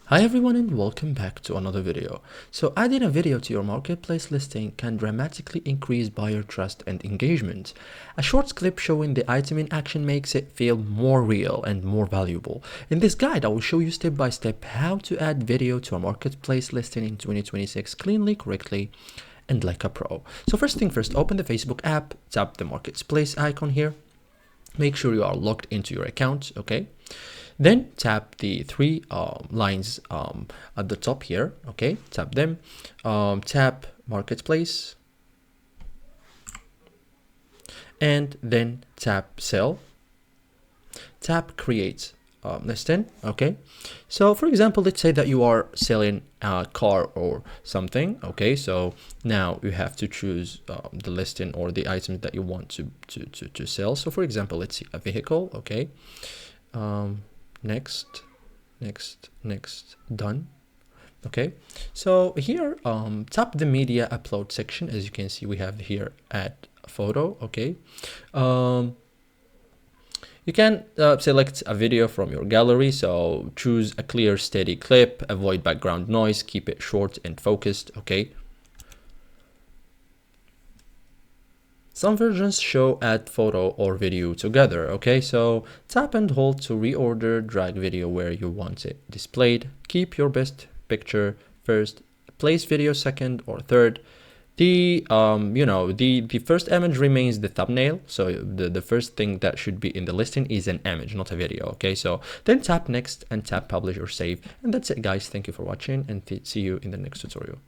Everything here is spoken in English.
Hi everyone and welcome back to another video. So adding a video to your marketplace listing can dramatically increase buyer trust and engagement. A short clip showing the item in action makes it feel more real and more valuable. In this guide, I will show you step by step how to add video to a marketplace listing in 2026 cleanly, correctly, and like a pro. So first thing first, open the Facebook app, tap the marketplace icon here. Make sure you are logged into your account, okay? Then tap the three lines at the top here, okay? Tap them, tap marketplace, and then tap sell, tap create listing, okay? So for example, let's say that you are selling a car or something, okay? So now you have to choose the listing or the items that you want to sell. So for example, let's see a vehicle, okay? Next, done. Okay, so here tap the media upload section. As you can see, we have here add photo. Okay, you can select a video from your gallery, so choose a clear steady clip, avoid background noise, keep it short and focused. Okay, some versions show add photo or video together, okay? So tap and hold to reorder, drag video where you want it displayed. Keep your best picture first, place video second or third. The first image remains the thumbnail, so the first thing that should be in the listing is an image, not a video, okay? So then tap next and tap publish or save, and that's it guys. Thank you for watching and see you in the next tutorial.